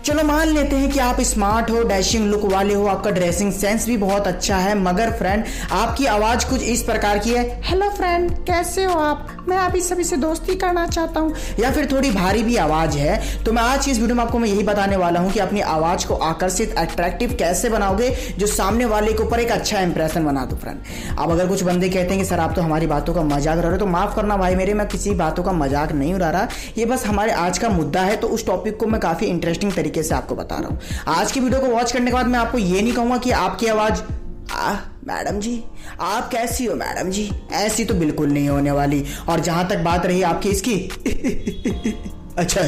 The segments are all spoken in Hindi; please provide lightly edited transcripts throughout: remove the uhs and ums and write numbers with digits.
चलो मान लेते हैं कि आप स्मार्ट हो, डैशिंग लुक वाले हो, आपका ड्रेसिंग सेंस भी बहुत अच्छा है, मगर फ्रेंड आपकी आवाज कुछ इस प्रकार की है, हेलो फ्रेंड कैसे हो आप, मैं अभी सभी से दोस्ती करना चाहता हूँ, या फिर थोड़ी भारी भी आवाज है। तो मैं आज की इस वीडियो में आपको मैं यही बताने वाला हूँ कि अपनी आवाज को आकर्षित, अट्रैक्टिव कैसे बनाओगे जो सामने वाले के ऊपर एक अच्छा इंप्रेशन बना दो फ्रेंड। अब अगर कुछ बंदे कहते हैं कि सर आप तो हमारी बातों का मजाक उड़ा रहे हो, तो माफ करना भाई मेरे, मैं किसी बातों का मजाक नहीं उड़ा रहा, ये बस हमारे आज का मुद्दा है। तो उस टॉपिक को मैं काफी इंटरेस्टिंग तरीके से आपको बता रहा हूं। आज की वीडियो को वॉच करने के बाद मैं आपको ये नहीं कहूंगा कि आपकी आवाज मैडम जी आप कैसी हो मैडम जी, ऐसी तो बिल्कुल नहीं होने वाली। और जहां तक बात रही आपकी इसकी अच्छा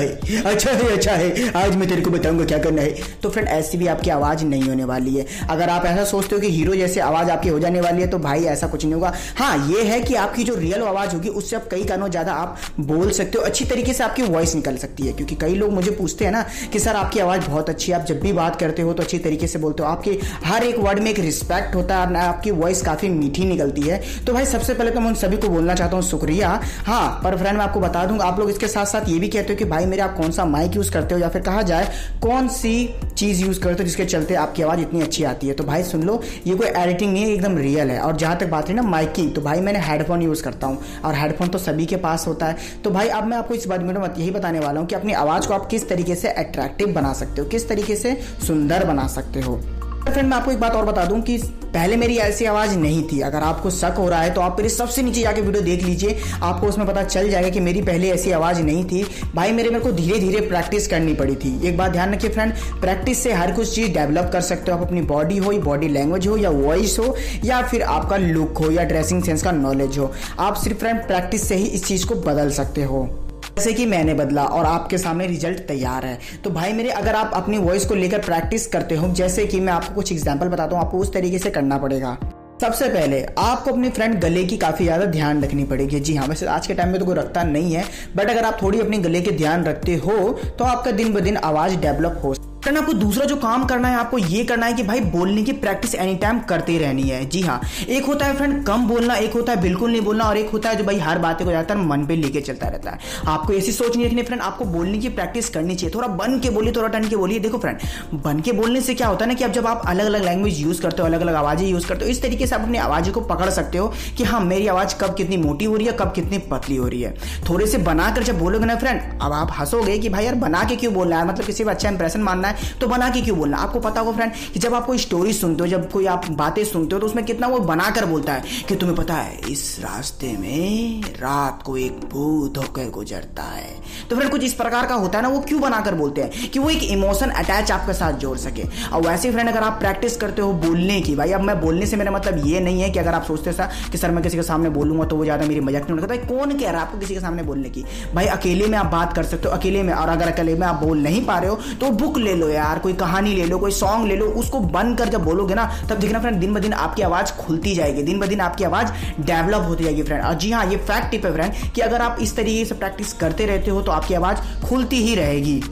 है आज मैं तेरे को बताऊंगा क्या करना है, तो फ्रेंड ऐसी भी आपकी आवाज नहीं होने वाली है। अगर आप ऐसा सोचते हो कि हीरो जैसे आवाज आपकी हो जाने वाली है, तो भाई ऐसा कुछ नहीं होगा। हाँ ये है कि आपकी जो रियल आवाज होगी उससे आप कई कानों ज्यादा आप बोल सकते हो, अच्छी तरीके से आपकी वॉइस निकल सकती है। क्योंकि कई लोग मुझे पूछते हैं ना कि सर आपकी आवाज बहुत अच्छी है, आप जब भी बात करते हो तो अच्छी तरीके से बोलते हो, आपके हर एक वर्ड में एक रिस्पेक्ट होता है, आपकी वॉइस काफी मीठी निकलती है। तो भाई सबसे पहले तो मैं उन सभी को बोलना चाहता हूँ शुक्रिया। हाँ पर फ्रेंड मैं आपको बता दूंगा, आप लोग इसके साथ साथ ये भी कहते हो कि भाई मेरे आप कौन सा माइक यूज करते हो, या फिर कहा जाए कौन सी चीज यूज करते हो जिसके चलते आपकी आवाज इतनी अच्छी आती है। तो भाई सुन लो, ये कोई एडिटिंग नहीं है, एकदम रियल है। और जहां तक बात है ना माइक की, तो भाई मैंने हेडफोन यूज करता हूं, और हेडफोन तो सभी के पास होता है। तो भाई अब मैं आपको इस बात में यही बताने वाला हूं कि अपनी आवाज को आप किस तरीके से अट्रैक्टिव बना सकते हो, किस तरीके से सुंदर बना सकते हो। फ्रेंड मैं आपको एक बात और बता दूं कि पहले मेरी ऐसी आवाज नहीं थी। अगर आपको शक हो रहा है तो आप मेरे सबसे नीचे जाके वीडियो देख लीजिए, आपको उसमें पता चल जाएगा कि मेरी पहले ऐसी आवाज नहीं थी। भाई मेरे को धीरे धीरे प्रैक्टिस करनी पड़ी थी। एक बात ध्यान रखिए फ्रेंड, प्रैक्टिस से हर कुछ चीज डेवलप कर सकते हो आप। अपनी बॉडी हो, बॉडी लैंग्वेज हो, या वॉइस हो, या फिर आपका लुक हो, या ड्रेसिंग सेंस का नॉलेज हो, आप सिर्फ फ्रेंड प्रैक्टिस से ही इस चीज को बदल सकते हो, जैसे कि मैंने बदला और आपके सामने रिजल्ट तैयार है। तो भाई मेरे अगर आप अपनी वॉइस को लेकर प्रैक्टिस करते हो, जैसे कि मैं आपको कुछ एग्जांपल बताता हूं, आपको उस तरीके से करना पड़ेगा। सबसे पहले आपको अपने फ्रेंड गले की काफी ज्यादा ध्यान रखनी पड़ेगी। जी हाँ, वैसे आज के टाइम में तो कोई रखता नहीं है, बट अगर आप थोड़ी अपने गले के ध्यान रखते हो तो आपका दिन ब दिन आवाज डेवलप हो। फ्रेंड आपको दूसरा जो काम करना है, आपको ये करना है कि भाई बोलने की प्रैक्टिस एनी टाइम करते रहनी है। जी हाँ, एक होता है फ्रेंड कम बोलना, एक होता है बिल्कुल नहीं बोलना, और एक होता है जो भाई हर बातें को ज्यादातर मन पे लेके चलता रहता है। आपको ऐसी सोच नहीं रखनी फ्रेंड, आपको बोलने की प्रैक्टिस करनी चाहिए। थोड़ा बन के बोलिए, थोड़ा टन के बोलिए। देखो फ्रेंड, बन के बोलने से क्या होता है ना कि अब जब आप अलग अलग लैंग्वेज यूज करते हो, अलग अलग आवाजें यूज करते हो, इस तरीके से आप अपनी आवाज को पकड़ सकते हो कि हाँ मेरी आवाज कब कितनी मोटी हो रही है, कब कितनी पतली हो रही है। थोड़े से बनाकर जब बोलोगे ना फ्रेंड, अब आप हंसोगे कि भाई यार बना के क्यों बोलना है, मतलब किसी को अच्छा इंप्रेशन मानना है तो बना के बोलना। आपको पता होगा फ्रेंड कि जब आप कोई स्टोरी सुनते हो, जब कोई आप बातें सुनते हो, तो उसमें कितना वो बनाकर बोलता है कि तुम्हें पता है इस रास्ते में रात को एक भूत होकर गुजरता है। तो फ्रेंड कुछ इस प्रकार का होता है ना, वो क्यों बनाकर बोलते हैं कि वो एक इमोशन अटैच आपके साथ जोड़ सके। और वैसे फ्रेंड अगर आप प्रैक्टिस करते हो बोलने की, भाई अब मैं बोलने से मेरा मतलब ये नहीं है कि अगर आप सोचते हो कि सर मैं किसी के सामने बोलूंगा तो वो ज्यादा मेरी मजाक नहीं उड़ाता, कौन कह रहा है आपको किसी के सामने बोलने की। भाई अकेले में आप बात कर सकते हो, अकेले में। और अगर अकेले में आप बोल नहीं पा रहे हो तो बुक ले लो यार, कोई कहानी ले लो, कोई सॉन्ग ले लो, उसको बंद कर जब बोलोगे ना तब देखना फ्रेंड दिन ब दिन आपकी आवाज खुलती जाएगी, दिन ब दिन आपकी आवाज डेवलप होती जाएगी फ्रेंड। और जी हाँ, ये फैक्ट टिप है फ्रेंड कि अगर आप इस तरीके से प्रैक्टिस करते रहते हो तो आपकी आवाज खुलती ही रहेगी।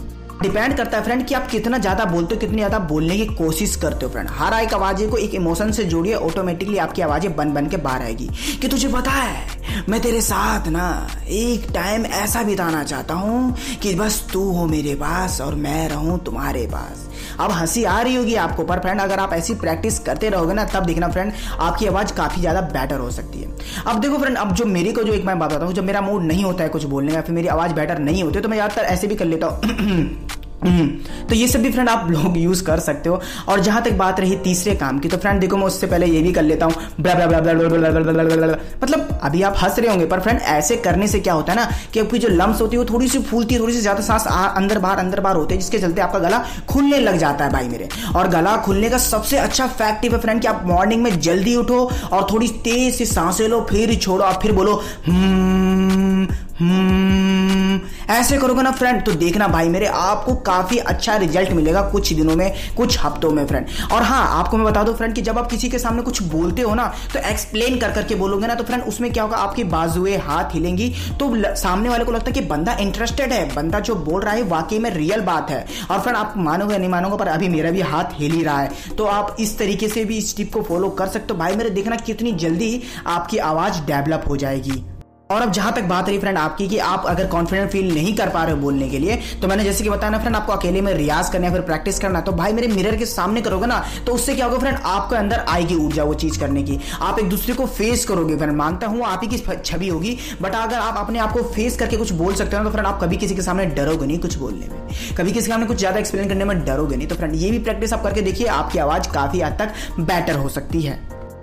डिपेंड करता है फ्रेंड कि आप कितना ज्यादा बोलते हो, कितनी ज्यादा बोलने की कोशिश करते हो फ्रेंड। हर एक आवाज को एक इमोशन से जोड़िए, ऑटोमेटिकली आपकी आवाजें बन बन के बाहर आएगी कि तुझे पता है मैं तेरे साथ ना एक टाइम ऐसा बिताना चाहता हूं कि बस तू हो मेरे पास और मैं रहूं तुम्हारे पास। अब हंसी आ रही होगी आपको, पर फ्रेंड अगर आप ऐसी प्रैक्टिस करते रहोगे ना तब देखना फ्रेंड आपकी आवाज काफी ज्यादा बेटर हो सकती है। अब देखो फ्रेंड, अब जो मेरे को जो एक मैं बताता हूँ, जब मेरा मूड नहीं होता है कुछ बोलने का, फिर मेरी आवाज बेटर नहीं होती तो मैं ज्यादातर ऐसे भी कर लेता हूँ तो ये सब भी फ्रेंड आप लोग यूज कर सकते हो। और जहां तक बात रही तीसरे काम की, तो फ्रेंड देखो मैं उससे पहले ये भी कर लेता हूं मतलब अभी आप हंस रहे होंगे, पर फ्रेंड ऐसे करने से क्या होता है ना कि आपकी जो लम्स होती है वो थोड़ी सी फूलती है, थोड़ी सी ज्यादा सांस अंदर बाहर होते हैं, जिसके चलते आपका गला खुलने लग जाता है भाई मेरे। और गला खुलने का सबसे अच्छा फैक्ट है फ्रेंड कि आप मॉर्निंग में जल्दी उठो और थोड़ी तेज से सांसें लो, फिर छोड़ो और फिर बोलो ऐसे करोगे ना फ्रेंड तो देखना भाई मेरे आपको काफी अच्छा रिजल्ट मिलेगा कुछ दिनों में, कुछ हफ्तों में फ्रेंड। और हाँ आपको मैं बता दूं फ्रेंड कि जब आप किसी के सामने कुछ बोलते हो ना तो एक्सप्लेन कर करके बोलोगे ना, तो फ्रेंड उसमें क्या होगा, आपकी बाजुएं हाथ हिलेंगी तो सामने वाले को लगता है कि बंदा इंटरेस्टेड है, बंदा जो बोल रहा है वाकई में रियल बात है। और फ्रेंड आप मानोगे नहीं मानोगे, पर अभी मेरा भी हाथ हिल ही रहा है, तो आप इस तरीके से भी इस टिप को फॉलो कर सकते हो भाई मेरे। देखना कितनी जल्दी आपकी आवाज डेवलप हो जाएगी। और अब जहां तक बात रही फ्रेंड आपकी कि आप अगर कॉन्फिडेंट फील नहीं कर पा रहे हो बोलने के लिए, तो मैंने जैसे कि बताया ना फ्रेंड, आपको अकेले में रियाज करना है, फिर प्रैक्टिस करना है। तो भाई मेरे मिरर के सामने करोगे ना, तो उससे क्या होगा फ्रेंड, आपके अंदर आएगी ऊर्जा वो चीज करने की, आप एक दूसरे को फेस करोगे फ्रेंड। मानता हूं आप ही की छवि होगी, बट अगर आप अपने आप को फेस करके कुछ बोल सकते हो ना, तो फ्रेंड आप कभी किसी के सामने डरोगे नहीं कुछ बोलने में, कभी किसी के सामने कुछ ज्यादा एक्सप्लेन करने में डरोगे नहीं। तो फ्रेंड ये भी प्रैक्टिस आप करके देखिए, आपकी आवाज काफी हद तक बेटर हो सकती है।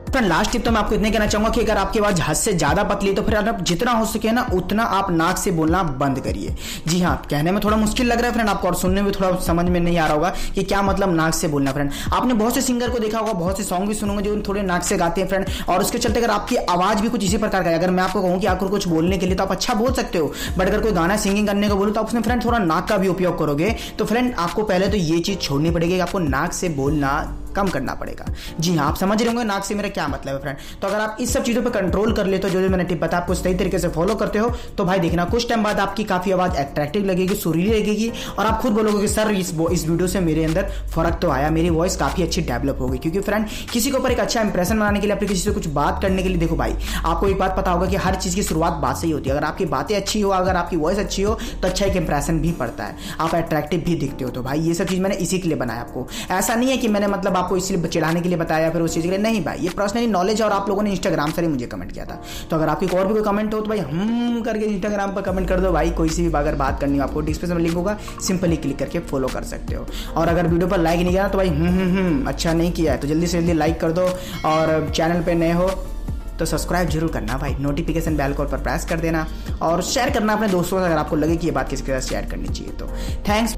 फ्रेंड लास्ट टिप तो मैं आपको इतने कहना चाहूंगा कि अगर आपकी आवाज हद से ज्यादा पतली है, तो फिर आप जितना हो सके ना उतना आप नाक से बोलना बंद करिए। जी हाँ, कहने में थोड़ा मुश्किल लग रहा है फ्रेंड आपको, और सुनने में थोड़ा समझ में नहीं आ रहा होगा कि क्या मतलब नाक से बोलना। फ्रेंड आपने बहुत से सिंगर को देखा होगा, बहुत से सॉन्ग भी सुनोगे जो थोड़े नाक से गाते हैं फ्रेंड, और उसके चलते अगर आपकी आवाज भी कुछ इसी प्रकार का है, अगर मैं आपको कहूँ कि आपको कुछ बोलने के लिए तो आप अच्छा बोल सकते हो, बट अगर कोई गाना सिंगिंग करने को बोलो तो आप उसमें फ्रेंड थोड़ा नाक का भी उपयोग करोगे। तो फ्रेंड आपको पहले तो ये चीज छोड़नी पड़ेगी कि आपको नाक से बोलना कम करना पड़ेगा। जी हाँ, आप समझ रहे होंगे नाक से मेरा क्या मतलब है फ्रेंड। तो अगर आप इस सब चीजों पे कंट्रोल कर लेते हो, जो मैंने टिप बताया, आपको सही तरीके से फॉलो करते हो, तो भाई देखना कुछ टाइम बाद आपकी काफी आवाज अट्रैक्टिव लगेगी, सुरीली लगेगी, और आप खुद बोलोगे कि सर इस वीडियो से मेरे अंदर फर्क तो आया, मेरी वॉइस काफी अच्छी डेवलप होगी। क्योंकि फ्रेंड किसी के ऊपर एक अच्छा इंप्रेशन बनाने के लिए, अपने किसी से कुछ बात करने के लिए, देखो भाई आपको एक बात पता होगा कि हर चीज की शुरुआत बात से ही होती है। अगर आपकी बातें अच्छी हो, अगर आपकी वॉइस अच्छी हो, तो अच्छा एक इंप्रेशन भी पड़ता है, आप अट्रैक्टिव भी दिखते हो। तो भाई ये सब चीज मैंने इसी के लिए बनाया आपको, ऐसा नहीं है कि मैंने मतलब आपको इसलिए चिढ़ाने के लिए बताया फिर उस चीज के लिए, नहीं भाई, ये पर्सनली नॉलेज है और आप लोगों ने इंस्टाग्राम से मुझे कमेंट किया था। तो अगर आपकी और भी कोई कमेंट हो तो भाई करके इंस्टाग्राम पर कमेंट कर दो भाई, कोई सी भी अगर बात करनी हो आपको, डिस्क्रिप्शन में लिंक होगा, सिंपली क्लिक करके फॉलो कर सकते हो। और अगर वीडियो पर लाइक नहीं किया तो भाई अच्छा नहीं किया है तो जल्दी से जल्दी लाइक कर दो, और चैनल पे नए हो तो सब्सक्राइब जरूर करना भाई, नोटिफिकेशन बेल को पर प्रेस कर देना, और शेयर करना अपने दोस्तों से अगर आपको लगे कि ये बात किसी के साथ शेयर करनी चाहिए। तो थैंक्स।